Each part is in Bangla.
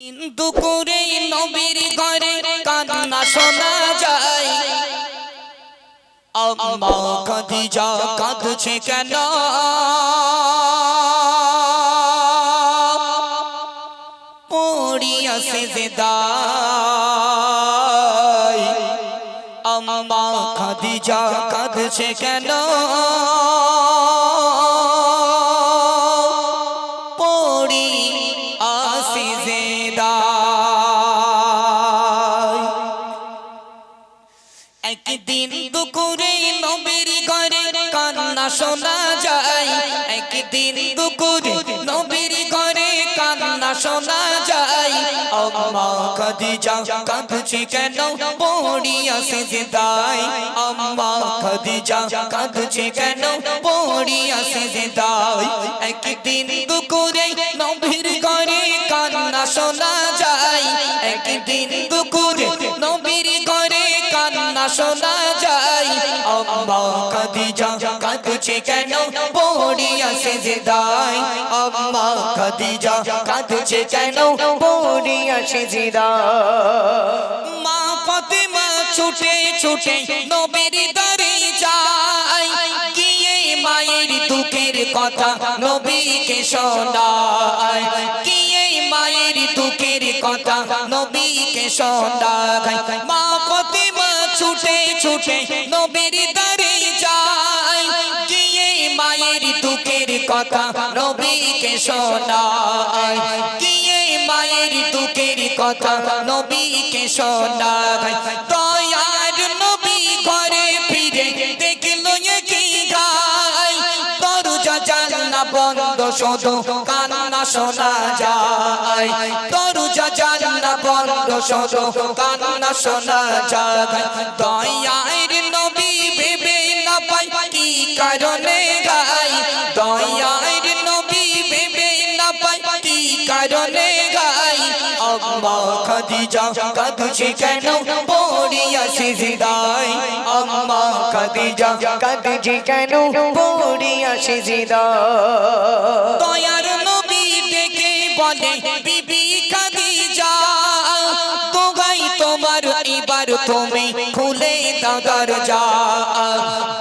কিন্তু করে নবীর ঘরে কান্না শোনা যায়। আম্মা খাদিজা কাঁদছে কেন? পড়িয়া সিজদায় আম্মা খাদিজা কাঁদছে কেন? একদিন দুপুরে নবীর ঘরে কান্না শোনা যায়। একদিন দুপুরে নবীর ঘরে কান্না শোনা যায়। আম্মা খাদিজা কাঁদছে কেন? পড়িয়া সিজদায় আম্মা খাদিজা কাঁদছে কেন? পড়িয়া সিজদায়। একদিন দুপুরে নবীর ঘরে কান্না শোনা যায়। একদিন দুপুরে নবীর ঘরে কান্না শোনা যায়। আম্মা খাদিজা কাঁদছে কেন? পড়িয়া সিজদায় আম্মা খাদিজা কাঁদছে কেন? পড়িয়া সিজদায়। মা ফাতেমা ছুটে ছুটে নবীর দরে যায়। গিয়ে মায়ের দুঃখের কথা নবীকে শোনায়। গিয়ে মায়ের দুঃখের কথা নবীকে শোনায়। মা ফাতেমা ছুটে ছুটে নবীর দরে যায়। গিয়ে মায়ের দুঃখের কথা নবীকে শোনায়। গিয়ে মায়ের দুঃখের কথা নবীকে শোনায়। দয়ার নবী ঘরে ফিরে দেখলো কি গায়। দরজা জানলা বন্ধ শুধু কান্না শোনা যায়। দরজা জানলা বন্ধ শুধু কান্না শোনা যায়। দয়ার নবী ভেবে না পাই কি কারণে গায়। দয়ার নবী ভেবে না পাই কি কারণে গায়। আম্মা খাদিজা কাঁদছে কেন? পড়িয়া সিজদায় আম্মা খাদিজা কাঁদছে কেন? পড়িয়া সিজদায়। দয়ার নবী ডেকে বলে বিবি খাদিজা, দোহাই তোমার এবার তুমি খুলে দাও দরজা।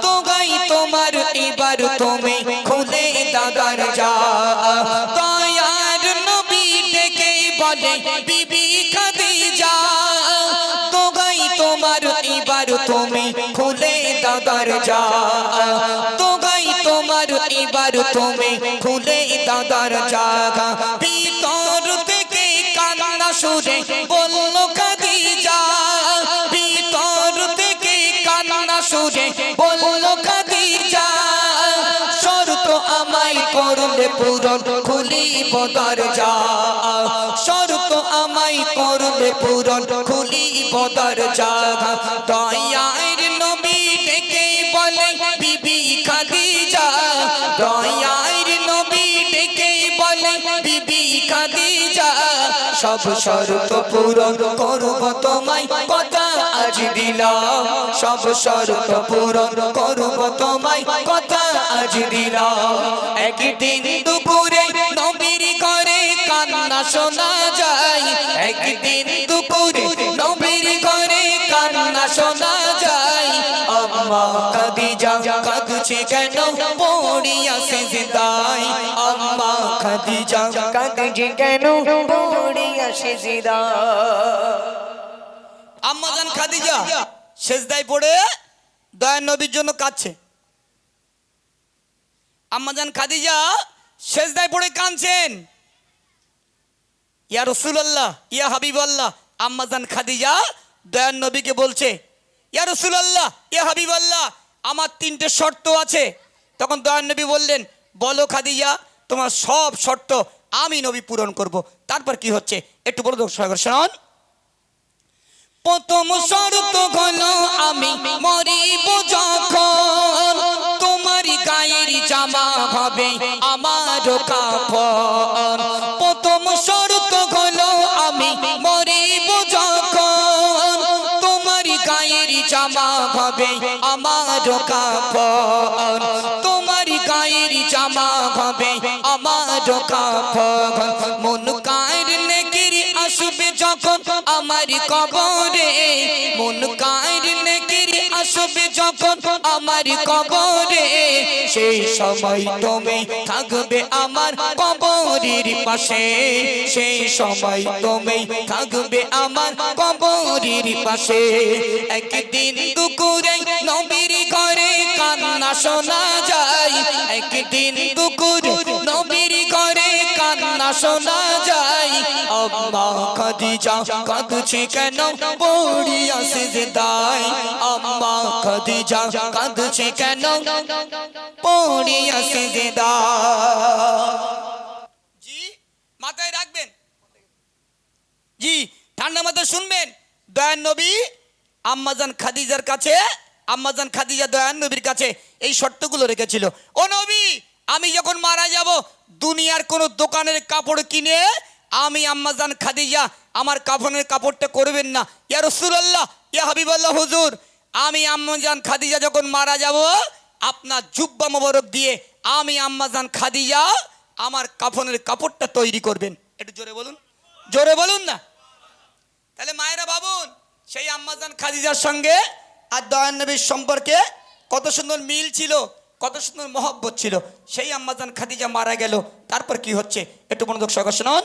দোহাই তোমার এবার তুমি খুলে দাও দরজা। দয়ার নবী ডেকে বলে বিবি খাদিজা, দোহাই তোমার এবার তুমি খুলে দাও দরজা। দোহাই তোমার এবার তুমি খুলে দাও দরজা। ভিতর থেকে কান্না সুরে বলল খাদিজা। ভিতর থেকে কান্না সুরে বলল খাদিজা, শর্ত আমায় করলে পূরণ খুলিব দরজা। শর্ত আমায় করলে পূরণ খুলিব দরজা। দয়ার নবী ডেকে বলে বিবি খাদিজা। দয়ার নবী ডেকে বলে বিবি খাদিজা, সব শর্ত পূরণ করব তোমায় কথা আজ দিলাম। সব শর্ত পূরণ করব তোমায় কথা আজ দিলাম। একদিন দুপুরে নবীর ঘরে কান্না শোনা যায়। একদিন দুপুরে নবীর ঘরে কান্না শোনা যায়। আম্মা খাদিজা কাঁদছে কেন? পড়িয়া সিজদায় আম্মা খাদিজা কাঁদছে কেন? পড়িয়া সিজদায়। আম্মা জান খাদিজা সিজদায় পড়ে দয়ার নবীর জন্য কাঁদছে। আম্মা জান খাদিজা সিজদায় পড়ে কাঁদছেন। ইয়া রাসূলুল্লাহ ইয়া হাবিবাল্লাহ। আম্মা জান খাদিজা দয়ার নবীকে বলছে, ইয়া রাসূলুল্লাহ ইয়া হাবিবাল্লাহ, আমার তিনটে শর্ত আছে। তখন দয়ার নবী বললেন, বলো খাদিজা, তোমার সব শর্ত আমি নবী পূরণ করব। তারপর কি হচ্ছে একটু বলো দর্শক শোনান। প্রথম শর্ত হলো আমি মরিব যখন, তোমার গায়ের জামা হবে আমার কাফন। প্রথম শর্ত হলো আমি মরিব যখন, তোমার গায়ের জামা হবে আমার কাফন। তোমার গায়ের জামা হবে আমার কাফন। মন কায়ের নেকির আমার কবরে মুনকার নেকির আসবে যখন আমার কবরে সেই সময় তুমি থাকবে আমার কবরের পাশে সেই সময় তুমি থাকবে আমার কবরের পাশে একদিন দুপুরে নবীর ঘরে কান্না শোনা যায় একদিন দুপুরে নবীর ঘরে কান্না শোনা যায় আম্মা খাদিজা কাঁদছে কেন পড়িয়া সিজদায় আম্মা খাদিজা কাঁদছে কেন পড়িয়া সিজদায় জি মাথায় রাখবেন জি ঠান্ডা মাথায় শুনবেন দয়ার নবী আম্মাজান খাদিজার কাছে আম্মাজান খাদিজা দয়ার নবীর কাছে এই শর্তগুলো রেখেছিল ও নবী আমি যখন মারা যাব দুনিয়ার কোন দোকানের কাপড় কিনে আমি আম্মাজান খাদিজা আমার কাফনের কাপড়টা করবেন না ইয়া রাসূলুল্লাহ ইয়া হাবিবাল্লাহ হুজুর আমি আম্মাজান খাদিজা যখন মারা যাব আপনার জুব্বা মোবারক দিয়ে আমি আম্মাজান খাদিজা আমার কাফনের কাপড়টা তৈরি করবেন একটু জোরে বলুন না তাহলে মায়েরা ভাবুন সেই আম্মাজান খাদিজার সঙ্গে আর দয়ার নবীর সম্পর্কে কত সুন্দর মিল ছিল কত সুন্দর মহব্বত ছিল সেই আম্মাজান খাদিজা মারা গেল তারপর কি হচ্ছে একটু মনোযোগ সহকারে শুনুন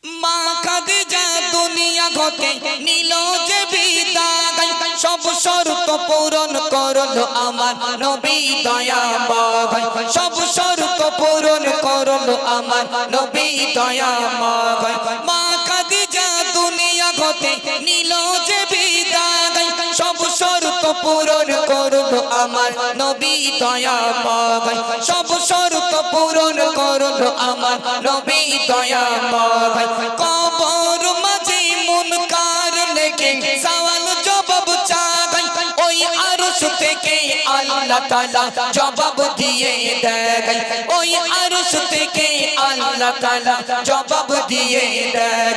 মা খাদিজা দুনিয়া হতে নিল যে বিদায় সব শর্ত পূরণ করলো আমার নবী দয়াময় সব শর্ত পূরণ করলো আমার নবী দয়াময় মা খাদিজা দুনিয়া হতে নিল যে বিদায় সব শর্ত পূরণ করলো আমার নবী দয়াময় সব শর্ত পূরণ করলো আমার নবী দয়াময় কবর মাঝে মুনকার নেকি সওয়াল জবাব চাই ওই আরশ থেকে আল্লাহ তাআলা জবাব দিয়ে দেয় ওই আরশ থেকে আল্লাহ তাআলা জবাব দিয়ে দেয়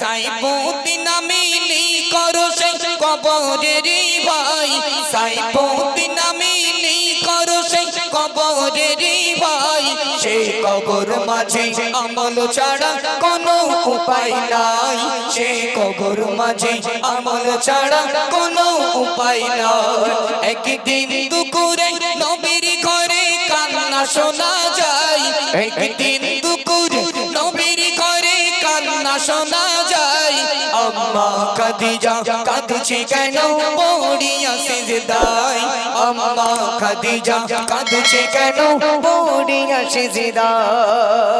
সাইফুদ্দিন আমিনি করো সেই কবরের ভাই সাইফুদ্দিন আমিনি করো সেই কবরের ভাই সেই কবর মাঝে আমল ছাড়া কোনো উপায় নাই সেই কবর মাঝে আমল ছাড়া কোনো উপায় নাই একদিন দুপুরে নবীর ঘরে কান্না শোনা যায় একদিন দুপুরে নবীর ঘরে কান্না শোনা যায় আম্মা খাদিজা কাঁদছে কেন পড়িয়া সিজদায় আম্মা খাদিজা কাঁদছে কেন পড়িয়া সিজদায়